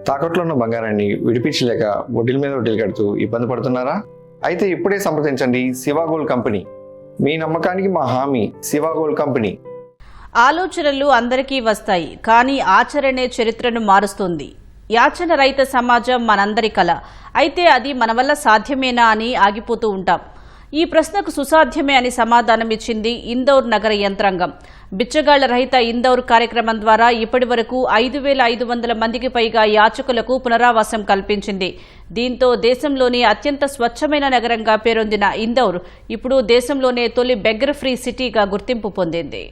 తాకట్లో ఉన్న బంగారాన్ని విడిపించలేక వడ్డీల మీద వడ్డీలు కడుతూ ఇబ్బంది పడుతున్నారా? అయితే ఇప్పుడే సంప్రదించండి శివ గోల్డ్ కంపెనీ. మీ నమ్మకానికి మా హామీ శివ గోల్డ్ కంపెనీ. ఆలోచనలు అందరికీ వస్తాయి, కానీ ఆచరణే చరిత్రను మారుస్తుంది. యాచన రహిత సమాజం మనందరి కల. అయితే అది మన వల్ల సాధ్యమేనా అని ఆగిపోతూ ఉంటాం. ఈ ప్రశ్నకు సుసాధ్యమే అని సమాధానం ఇచ్చింది ఇందౌర్ నగర యంత్రాంగం. బిచ్చగాళ్ల రహిత ఇందౌర్ కార్యక్రమం ద్వారా ఇప్పటి వరకు 5,500 మందికి పైగా యాచకులకు పునరావాసం కల్పించింది. దీంతో దేశంలోని అత్యంత స్వచ్ఛమైన నగరంగా పేరొందిన ఇందౌర్ ఇప్పుడు దేశంలోనే తొలి బెగ్గర్ ఫ్రీ సిటీగా గుర్తింపు పొందింది.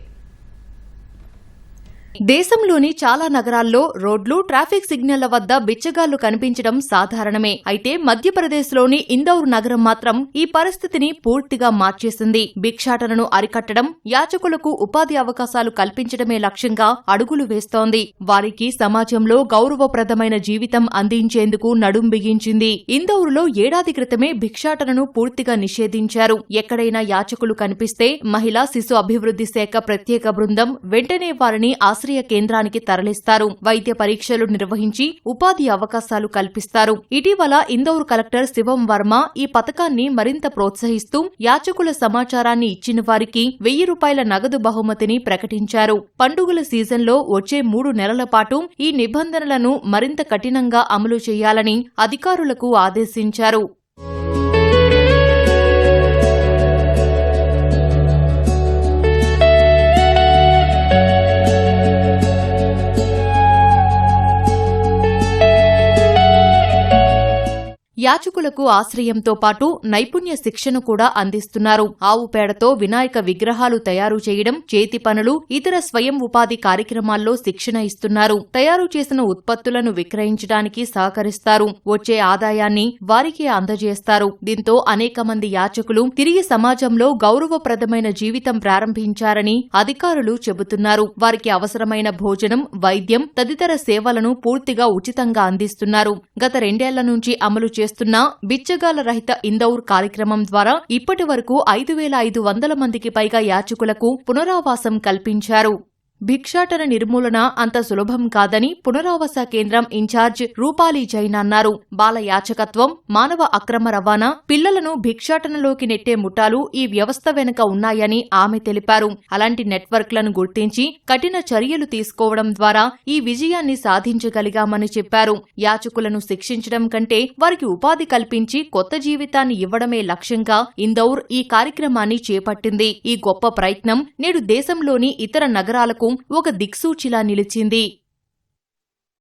దేశంలోని చాలా నగరాల్లో రోడ్లు, ట్రాఫిక్ సిగ్నళ్ల వద్ద బిచ్చగాళ్లు కనిపించడం సాధారణమే. అయితే మధ్యప్రదేశ్లోని ఇందౌర్ నగరం మాత్రం ఈ పరిస్థితిని పూర్తిగా మార్చేసింది. భిక్షాటనను అరికట్టడం, యాచకులకు ఉపాధి అవకాశాలు కల్పించడమే లక్ష్యంగా అడుగులు వేస్తోంది. వారికి సమాజంలో గౌరవప్రదమైన జీవితం అందించేందుకు నడుం బిగించింది. ఇందౌరులో ఏడాది క్రితమే భిక్షాటనను పూర్తిగా నిషేధించారు. ఎక్కడైనా యాచకులు కనిపిస్తే మహిళా శిశు అభివృద్ధి శాఖ ప్రత్యేక బృందం వెంటనే వారిని ఆశ్రయ కేంద్రానికి తరలిస్తారు. వైద్య పరీక్షలు నిర్వహించి ఉపాధి అవకాశాలు కల్పిస్తారు. ఇటీవల ఇందౌర్ కలెక్టర్ శివం వర్మ ఈ పథకాన్ని మరింత ప్రోత్సహిస్తూ యాచకుల సమాచారాన్ని ఇచ్చిన వారికి 1,000 రూపాయల నగదు బహుమతిని ప్రకటించారు. పండుగల సీజన్లో వచ్చే 3 నెలల పాటు ఈ నిబంధనలను మరింత కఠినంగా అమలు చేయాలని అధికారులకు ఆదేశించారు. యాచకులకు ఆశ్రయంతో పాటు నైపుణ్య శిక్షణ కూడా అందిస్తున్నారు. ఆవు పేడతో వినాయక విగ్రహాలు తయారు చేయడం, చేతి పనులు, ఇతర స్వయం ఉపాధి కార్యక్రమాల్లో శిక్షణ ఇస్తున్నారు. తయారు చేసిన ఉత్పత్తులను విక్రయించడానికి సహకరిస్తారు. వచ్చే ఆదాయాన్ని వారికే అందజేస్తారు. దీంతో అనేక మంది యాచకులు తిరిగి సమాజంలో గౌరవప్రదమైన జీవితం ప్రారంభించారని అధికారులు చెబుతున్నారు. వారికి అవసరమైన భోజనం, వైద్యం తదితర సేవలను పూర్తిగా ఉచితంగా అందిస్తున్నారు. గత 2 ఏళ్ల నుంచి అమలు చేస్తున్న బిచ్చగాళ్ల రహిత ఇందౌర్ కార్యక్రమం ద్వారా ఇప్పటి వరకు 5,500 మందికి పైగా యాచకులకు పునరావాసం కల్పించారు. భిక్షాటన నిర్మూలన అంత సులభం కాదని పునరావాస కేంద్రం ఇన్ఛార్జ్ రూపాలి జైన్ అన్నారు. బాల యాచకత్వం, మానవ అక్రమ రవాణా, పిల్లలను భిక్షాటనలోకి నెట్టే ముఠాలు ఈ వ్యవస్థ వెనుక ఉన్నాయని ఆమె తెలిపారు. అలాంటి నెట్వర్క్లను గుర్తించి కఠిన చర్యలు తీసుకోవడం ద్వారా ఈ విజయాన్ని సాధించగలిగామని చెప్పారు. యాచకులను శిక్షించడం కంటే వారికి ఉపాధి కల్పించి కొత్త జీవితాన్ని ఇవ్వడమే లక్ష్యంగా ఇందౌర్ ఈ కార్యక్రమాన్ని చేపట్టింది. ఈ గొప్ప ప్రయత్నం నేడు దేశంలోని ఇతర నగరాలకు ఒక దిక్సూచిలా నిలిచింది.